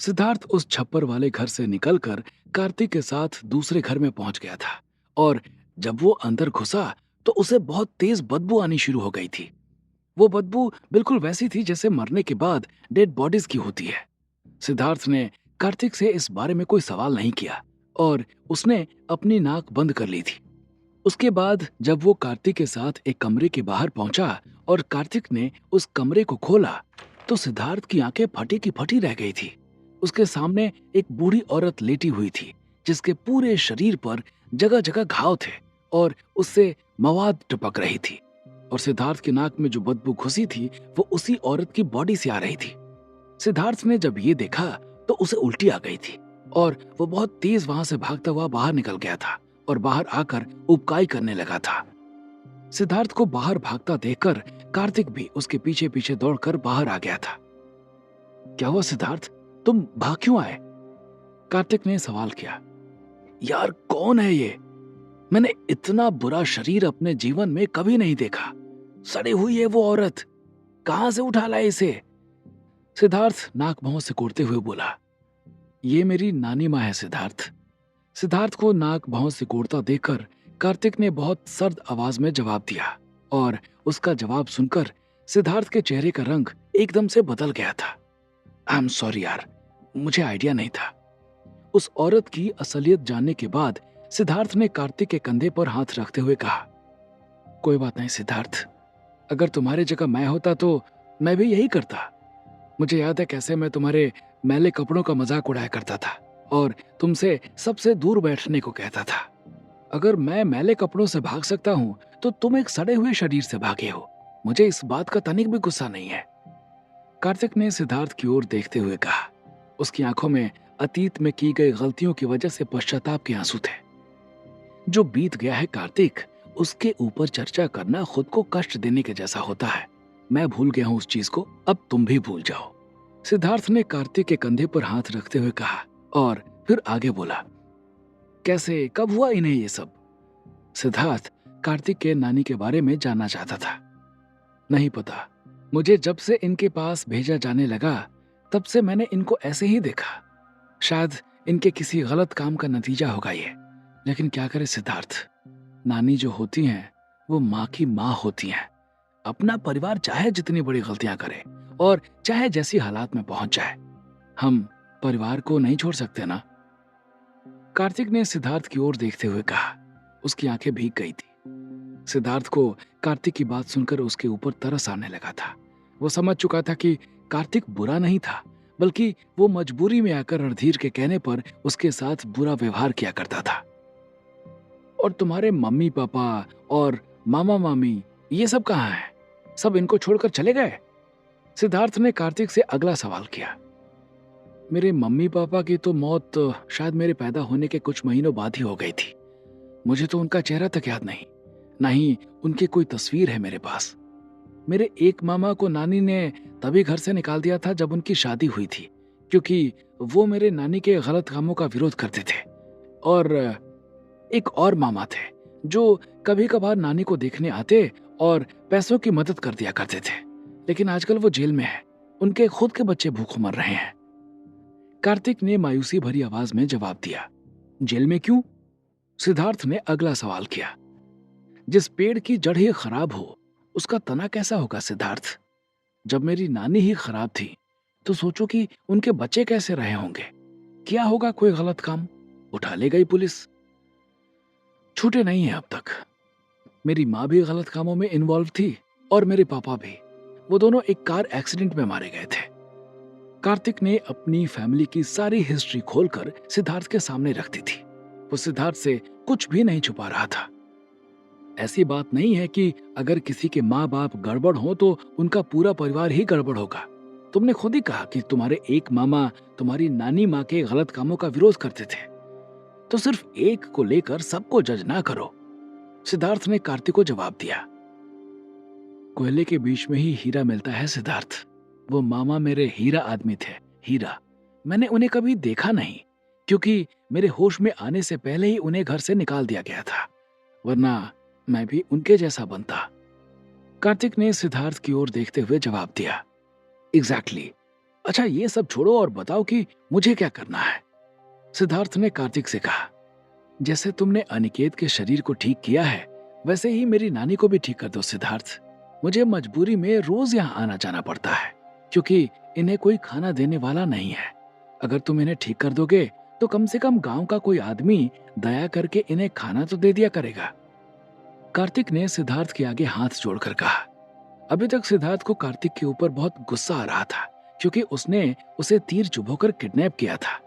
सिद्धार्थ उस छप्पर वाले घर से निकलकर कार्तिक के साथ दूसरे घर में पहुंच गया था। और जब वो अंदर घुसा तो उसे बहुत तेज बदबू आनी शुरू हो गई थी। वो बदबू बिल्कुल वैसी थी जैसे मरने के बाद डेड बॉडीज की होती है। सिद्धार्थ ने कार्तिक से इस बारे में कोई सवाल नहीं किया और उसने अपनी नाक बंद कर ली थी। उसके बाद जब वो कार्तिक के साथ एक कमरे के बाहर पहुंचा और कार्तिक ने उस कमरे को खोला तो सिद्धार्थ की आंखें फटी की फटी रह गई थी। उसके सामने एक बूढ़ी औरत लेटी हुई थी जिसके पूरे शरीर पर जगह जगह घाव थे और उससे मवाद टपक रही थी। और सिद्धार्थ की नाक में जो बदबू घुसी थी वो उसी औरत की बॉडी से आ रही थी। सिद्धार्थ ने जब ये देखा तो उसे उल्टी आ गई थी और वो बहुत तेज वहां से भागता हुआ बाहर निकल गया था और बाहर आकर उबकाई करने लगा था। सिद्धार्थ को बाहर भागता देखकर कार्तिक भी उसके पीछे पीछे दौड़कर बाहर आ गया था। क्या हुआ सिद्धार्थ, तुम भाग क्यों आए? कार्तिक ने सवाल किया। यार कौन है ये? मैंने इतना बुरा शरीर अपने जीवन में कभी नहीं देखा। सड़ी हुई है वो औरत, कहां से उठा लाए इसे? सिद्धार्थ नाक भौं से कोड़ते हुए बोला। ये मेरी नानी माँ है सिद्धार्थ। सिद्धार्थ को नाक भौं से कोड़ता देखकर कार्तिक ने बहुत सर्द आवाज में जवाब दिया और उसका जवाब सुनकर सिद्धार्थ के चेहरे का रंग एकदम से बदल गया था। आई एम सॉरी यार, मुझे आइडिया नहीं था। उस औरत की असलियत जानने के बाद सिद्धार्थ ने कार्तिक के कंधे पर हाथ रखते हुए कहा, कोई बात नहीं सिद्धार्थ, अगर तुम्हारी जगह मैं होता तो मैं भी यही करता। मुझे याद है कैसे मैं तुम्हारे मैले कपड़ों का मजाक उड़ाया करता था और तुमसे सबसे दूर बैठने को कहता था। अगर मैं मैले कपड़ों से भाग सकता हूँ तो तुम एक सड़े हुए शरीर से भागे हो। मुझे इस बात का तनिक भी गुस्सा नहीं है। कार्तिक ने सिद्धार्थ की ओर देखते हुए कहा। उसकी आंखों में अतीत में की गई गलतियों की वजह से पश्चाताप के आंसू थे। जो बीत गया है कार्तिक, उसके ऊपर चर्चा करना खुद को कष्ट देने के जैसा होता है। मैं भूल गया हूं उस चीज को, अब तुम भी भूल जाओ। सिद्धार्थ ने कार्तिक के कंधे पर हाथ रखते हुए कहा और फिर आगे बोला, कैसे कब हुआ इन्हें ये सब? सिद्धार्थ कार्तिक के नानी के बारे में जानना चाहता था। नहीं पता, मुझे जब से इनके पास भेजा जाने लगा तब से मैंने इनको ऐसे ही देखा। शायद इनके किसी गलत काम का नतीजा होगा ये। लेकिन क्या करे सिद्धार्थ, नानी जो होती हैं वो माँ की माँ होती हैं। अपना परिवार चाहे जितनी बड़ी गलतियां करे और चाहे जैसी हालात में पहुंच जाए, हम परिवार को नहीं छोड़ सकते ना। कार्तिक ने सिद्धार्थ की ओर देखते हुए कहा। उसकी आंखें भीग गई थी। सिद्धार्थ को कार्तिक की बात सुनकर उसके ऊपर तरस आने लगा था। वो समझ चुका था कि कार्तिक बुरा नहीं था, बल्कि वो मजबूरी में आकर रणधीर के कहने पर उसके साथ बुरा व्यवहार किया करता था। और तुम्हारे मम्मी पापा और मामा मामी ये सब कहाँ हैं? सब इनको छोड़कर चले गए? सिद्धार्थ ने कार्तिक से अगला सवाल किया। मेरे मम्मी पापा की तो मौत शायद मेरे पैदा होने के कुछ महीनों बाद ही हो गई थी। मुझे तो उनका चेहरा तक याद नहीं, ना ही उनकी कोई तस्वीर है मेरे पास। मेरे एक मामा को नानी ने तभी घर से निकाल दिया था जब उनकी शादी हुई थी, क्योंकि वो मेरे नानी के गलत कामों का विरोध करते थे। और एक और मामा थे जो कभी कभार नानी को देखने आते और पैसों की मदद कर दिया करते थे। लेकिन आजकल वो जेल में है, उनके खुद के बच्चे भूख मर रहे हैं। कार्तिक ने मायूसी भरी आवाज में जवाब दिया। जेल में क्यों? सिद्धार्थ ने अगला सवाल किया। जिस पेड़ की जड़ ही खराब हो उसका तना कैसा होगा सिद्धार्थ? जब मेरी नानी ही खराब थी तो सोचो कि उनके बच्चे कैसे रहे होंगे। किया होगा कोई गलत काम, उठा ले गई पुलिस। छूटे नहीं है अब तक। मेरी माँ भी गलत कामों में इन्वॉल्व थी और मेरे पापा भी। वो दोनों एक कार एक्सीडेंट में मारे गए थे। कार्तिक ने अपनी फैमिली की सारी हिस्ट्री खोलकर सिद्धार्थ के सामने रखती थी। वो सिद्धार्थ से कुछ भी नहीं छुपा रहा था। ऐसी बात नहीं है कि अगर किसी के माँ बाप गड़बड़ हो तो उनका पूरा परिवार ही गड़बड़ होगा। तुमने खुद ही कहा कि तुम्हारे एक मामा तुम्हारी नानी माँ के गलत कामों का विरोध करते थे, तो सिर्फ एक को लेकर सबको जज ना करो। सिद्धार्थ ने कार्तिक को जवाब दिया। कोयले के बीच में ही हीरा मिलता है सिद्धार्थ। वो मामा मेरे हीरा आदमी थे, हीरा। मैंने उन्हें कभी देखा नहीं, क्योंकि मेरे होश में आने से पहले ही उन्हें घर से निकाल दिया गया था, वरना मैं भी उनके जैसा बनता। कार्तिक ने सिद्धार्थ की ओर देखते हुए जवाब दिया। एग्जैक्टली। अच्छा ये सब छोड़ो और बताओ कि मुझे क्या करना है। सिद्धार्थ ने कार्तिक से कहा, जैसे तुमने अनिकेत के शरीर को ठीक किया है वैसे ही मेरी नानी को भी ठीक कर दो सिद्धार्थ। मुझे मजबूरी में रोज यहाँ आना जाना पड़ता है क्योंकि इन्हें कोई खाना देने वाला नहीं है। अगर तुम इन्हें ठीक कर दोगे तो कम से कम गांव का कोई आदमी दया करके इन्हें खाना तो दे दिया करेगा। कार्तिक ने सिद्धार्थ के आगे हाथ जोड़कर कहा। अभी तक सिद्धार्थ को कार्तिक के ऊपर बहुत गुस्सा आ रहा था क्योंकि उसने उसे तीर चुभोकर किडनैप किया था।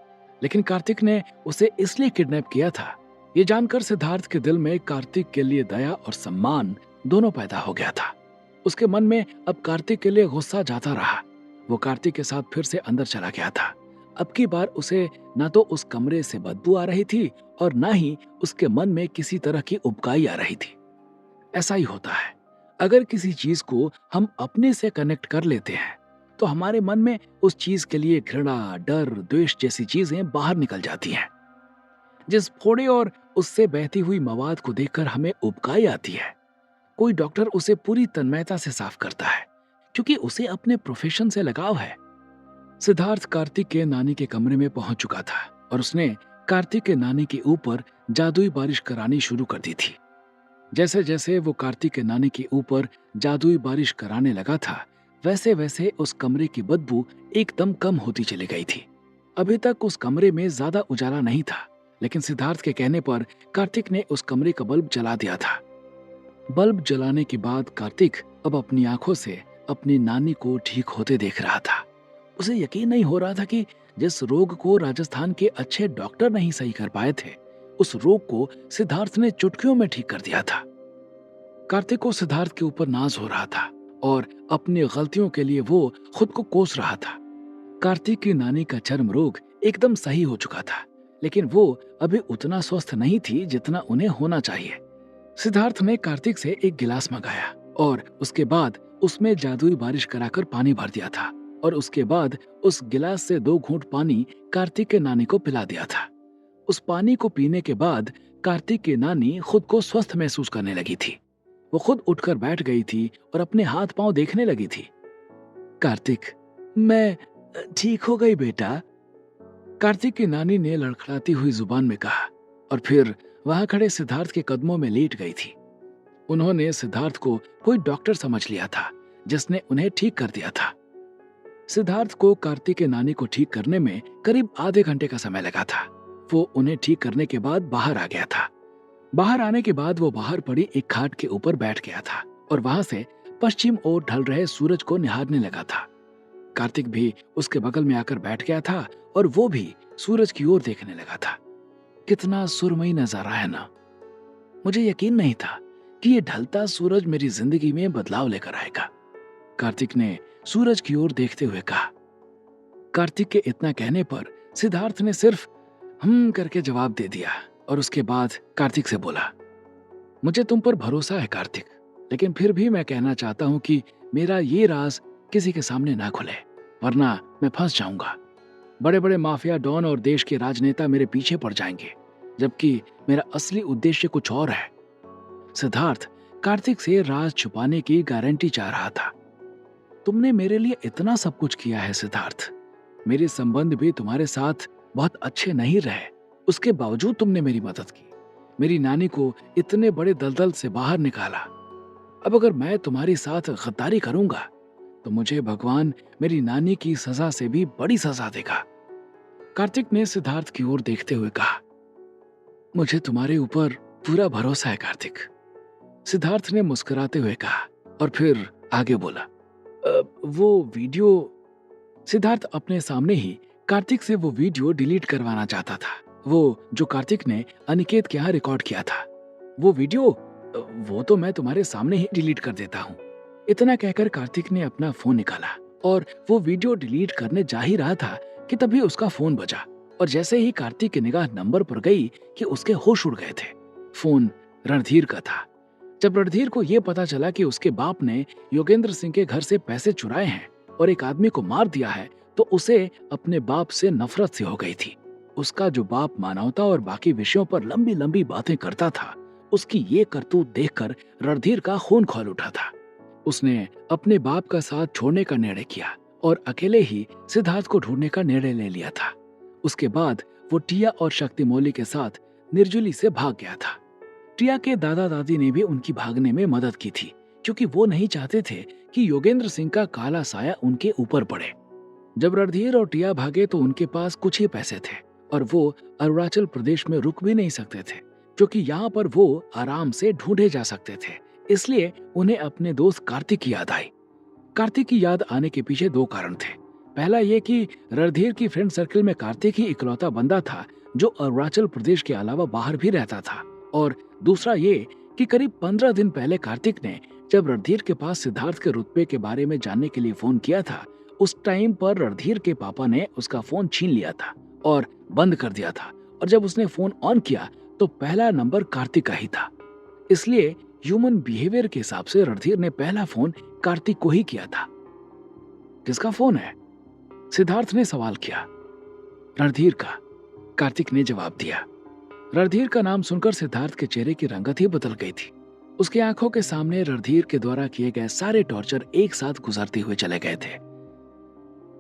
लेकिन कार्तिक ने उसे इसलिए किडनैप किया था, ये जानकर सिद्धार्थ के दिल में कार्तिक के लिए दया और सम्मान दोनों पैदा हो गया था। उसके मन में अब कार्तिक के लिए गुस्सा जाता रहा। वो कार्तिक के साथ फिर से अंदर चला गया था। अब की बार उसे ना तो उस कमरे से बदबू आ रही थी और ना ही उसके मन में किसी तरह की उबकाई आ रही थी। ऐसा ही होता है, अगर किसी चीज को हम अपने से कनेक्ट कर लेते हैं तो हमारे मन में उस चीज के लिए घृणा, डर, द्वेष जैसी चीजें बाहर निकल जाती हैं। जिस फोड़े और उससे बहती हुई मवाद को देखकर हमें उबकाई आती है, कोई डॉक्टर उसे पूरी तन्मयता से साफ करता है क्योंकि उसे अपने प्रोफेशन से लगाव है। सिद्धार्थ कार्तिक के नानी के कमरे में पहुंच चुका था और उसने कार्तिक के नानी के ऊपर जादुई बारिश करानी शुरू कर दी थी। जैसे जैसे वो कार्तिक के नानी के ऊपर जादुई बारिश कराने लगा था वैसे वैसे उस कमरे की बदबू एकदम कम होती चली गई थी। अभी तक उस कमरे में ज्यादा उजाला नहीं था, लेकिन सिद्धार्थ के कहने पर कार्तिक ने उस कमरे का बल्ब जला दिया था। बल्ब जलाने के बाद कार्तिक अब अपनी आंखों से अपनी नानी को ठीक होते देख रहा था। उसे यकीन नहीं हो रहा था कि जिस रोग को राजस्थान के अच्छे डॉक्टर नहीं सही कर पाए थे, उस रोग को सिद्धार्थ ने चुटकियों में ठीक कर दिया था। कार्तिक को सिद्धार्थ के ऊपर नाज हो रहा था और अपनी गलतियों के लिए वो खुद को कोस रहा था। कार्तिक की नानी का चर्म रोग एकदम सही हो चुका था, लेकिन वो अभी उतना स्वस्थ नहीं थी जितना उन्हें होना चाहिए। सिद्धार्थ ने कार्तिक से एक गिलास मंगाया और उसके बाद उसमें जादुई बारिश कराकर पानी भर दिया था और उसके बाद उस गिलास से 2 घूंट पानी कार्तिक के नानी को पिला दिया था। उस पानी को पीने के बाद कार्तिक की नानी खुद को स्वस्थ महसूस करने लगी थी। वो खुद उठकर बैठ गई थी और अपने हाथ पांव देखने लगी थी। कार्तिक, मैं ठीक हो गई बेटा, कार्तिक की नानी ने लड़खड़ाती हुई जुबान में कहा और फिर वहां खड़े सिद्धार्थ के कदमों में लेट गई थी। उन्होंने सिद्धार्थ को कोई डॉक्टर समझ लिया था जिसने उन्हें ठीक कर दिया था। सिद्धार्थ को कार्तिक के नानी को ठीक करने में करीब आधे घंटे का समय लगा था। वो उन्हें ठीक करने के बाद बाहर आ गया था। बाहर आने के बाद वो बाहर पड़ी एक खाट के ऊपर बैठ गया था और वहां से पश्चिम ओर ढल रहे सूरज को निहारने लगा था। कार्तिक भी उसके बगल में आकर बैठ गया था और वो भी सूरज की ओर देखने लगा था। कितना सुरमई नजारा है ना। मुझे यकीन नहीं था कि ये ढलता सूरज मेरी जिंदगी में बदलाव लेकर आएगा, कार्तिक ने सूरज की ओर देखते हुए कहा। कार्तिक के इतना कहने पर सिद्धार्थ ने सिर्फ करके जवाब दे दिया और उसके बाद कार्तिक से बोला, मुझे तुम पर भरोसा है कार्तिक, लेकिन फिर भी मैं कहना चाहता हूं कि मेरा ये राज किसी के सामने ना खुले, वरना मैं फंस जाऊंगा। बड़े बड़े माफिया डॉन और देश के राजनेता मेरे पीछे पड़ जाएंगे, जबकि मेरा असली उद्देश्य कुछ और है। सिद्धार्थ कार्तिक से राज छुपाने की गारंटी चाह रहा था। तुमने मेरे लिए इतना सब कुछ किया है सिद्धार्थ, मेरे संबंध भी तुम्हारे साथ बहुत अच्छे नहीं रहे, उसके बावजूद तुमने मेरी मदद की, मेरी नानी को इतने बड़े दलदल से बाहर निकाला। अब अगर मैं तुम्हारे साथ गद्दारी करूंगा तो मुझे भगवान मेरी नानी की सजा से भी बड़ी सजा देगा। कार्तिक ने सिद्धार्थ की ओर देखते हुए कहा, मुझे तुम्हारे ऊपर पूरा भरोसा है कार्तिक, सिद्धार्थ ने मुस्कुराते हुए कहा और फिर आगे बोला, वो वीडियो। सिद्धार्थ अपने सामने ही कार्तिक से वो वीडियो डिलीट करवाना चाहता था, वो जो कार्तिक ने अनिकेत के यहाँ रिकॉर्ड किया था। वो वीडियो, वो तो मैं तुम्हारे सामने ही डिलीट कर देता हूँ। इतना कहकर कार्तिक ने अपना फोन निकाला और वो वीडियो डिलीट करने जा ही रहा था कि तभी उसका फोन बजा और जैसे ही कार्तिक की निगाह नंबर पर गई कि उसके होश उड़ गए थे। फोन रणधीर का था। जब रणधीर को यह पता चला कि उसके बाप ने योगेंद्र सिंह के घर से पैसे चुराए हैं और एक आदमी को मार दिया है, तो उसे अपने बाप से नफरत सी हो गई थी। उसका जो बाप मानवता और बाकी विषयों पर लंबी लंबी बातें करता था, उसकी ये करतूत देखकर रणधीर का खून खौल उठा था। उसने अपने बाप का साथ छोड़ने का निर्णय किया और अकेले ही सिद्धार्थ को ढूंढने का निर्णय ले लिया था। उसके बाद वो टिया और शक्ति मौली के साथ निर्जुली से भाग गया था। टिया के दादा दादी ने भी उनकी भागने में मदद की थी, क्योंकि वो नहीं चाहते थे कि योगेंद्र सिंह का काला साया उनके ऊपर पड़े। जब रणधीर और टिया भागे तो उनके पास कुछ ही पैसे थे और वो अरुणाचल प्रदेश में रुक भी नहीं सकते थे, क्योंकि यहाँ पर वो आराम से ढूंढे जा सकते थे। इसलिए उन्हें अपने दोस्त कार्तिक की याद आई। कार्तिक की याद आने के पीछे दो कारण थे। पहला ये कि रणधीर की फ्रेंड सर्कल में कार्तिक ही इकलौता बंदा था जो अरुणाचल प्रदेश के अलावा बाहर भी रहता था, और दूसरा ये कि करीब 15 दिन पहले कार्तिक ने जब रणधीर के पास सिद्धार्थ के रुतबे के बारे में जानने के लिए फोन किया था, उस टाइम पर रणधीर के पापा ने उसका फोन छीन लिया था और बंद कर दिया था, और जब उसने फोन ऑन किया तो पहला नंबर कार्तिक का ही था। इसलिए ह्यूमन बिहेवियर के हिसाब से रणधीर ने पहला फोन कार्तिक को ही किया था। किसका फोन है? सिद्धार्थ ने सवाल किया। रणधीर का, कार्तिक ने जवाब दिया। रणधीर का नाम सुनकर सिद्धार्थ के चेहरे की रंगत ही बदल गई थी। उसकी आंखों के सामने रणधीर के द्वारा किए गए सारे टॉर्चर एक साथ गुजरते हुए चले गए थे।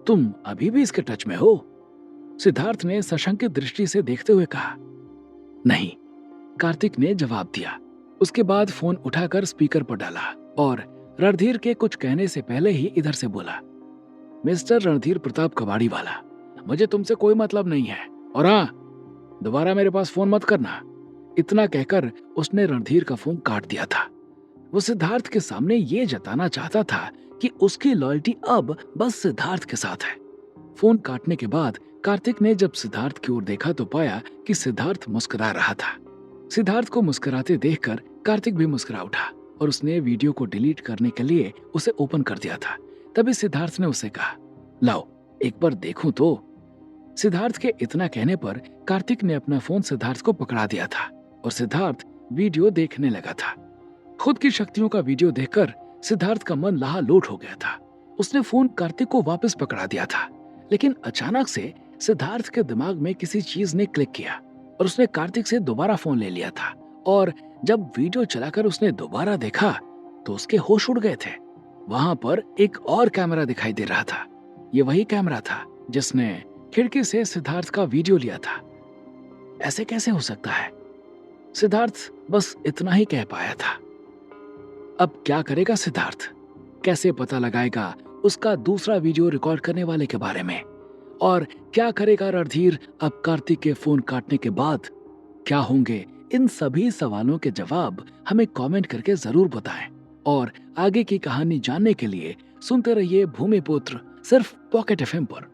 तुम अभी भी इसके टच में हो? सिद्धार्थ ने सशंकित दृष्टि से देखते हुए कहा। नहीं, कार्तिक ने जवाब दिया। उसके बाद फोन उठाकर स्पीकर पर डाला और रणधीर के कुछ कहने से पहले ही इधर से बोला, मिस्टर रणधीर प्रताप कबाड़ी वाला, मुझे तुमसे कोई मतलब नहीं है, और हाँ, दोबारा मेरे पास फोन मत करना। इतना कहकर उसने रणधीर का फोन काट दिया था। वो सिद्धार्थ के सामने ये जताना चाहता था कि उसकी लॉयल्टी अब बस सिद्धार्थ के साथ है। फोन काटने के बाद कार्तिक ने जब सिद्धार्थ की ओर देखा तो पाया कि सिद्धार्थ मुस्कुरा रहा था। सिद्धार्थ को मुस्कुराते देखकर कार्तिक भी मुस्कुरा उठा और उसने वीडियो को डिलीट करने के लिए उसे ओपन कर दिया था। तभी सिद्धार्थ ने उससे कहा, लाओ एक बार देखूं तो। सिद्धार्थ के इतना कहने पर कार्तिक ने अपना फोन सिद्धार्थ को पकड़ा दिया था और सिद्धार्थ वीडियो देखने लगा था। खुद की शक्तियों का वीडियो देखकर सिद्धार्थ का मन लाहलोट हो गया था। उसने फोन कार्तिक को वापस पकड़ा दिया था, लेकिन अचानक से सिद्धार्थ के दिमाग में किसी चीज ने क्लिक किया और उसने कार्तिक से दोबारा फोन ले लिया था। और जब वीडियो चलाकर उसने दोबारा देखा तो उसके होश उड़ गए थे। वहां पर एक और कैमरा दिखाई दे रहा था। ये वही कैमरा था जिसने खिड़की से सिद्धार्थ का वीडियो लिया था। ऐसे कैसे हो सकता है? सिद्धार्थ बस इतना ही कह पाया था। अब क्या करेगा सिद्धार्थ? कैसे पता लगाएगा उसका दूसरा वीडियो रिकॉर्ड करने वाले के बारे में? और क्या करेगा रणधीर अब कार्तिक के फोन काटने के बाद? क्या होंगे इन सभी सवालों के जवाब? हमें कमेंट करके जरूर बताएं। और आगे की कहानी जानने के लिए सुनते रहिए भूमिपुत्र, सिर्फ पॉकेट एफएम पर।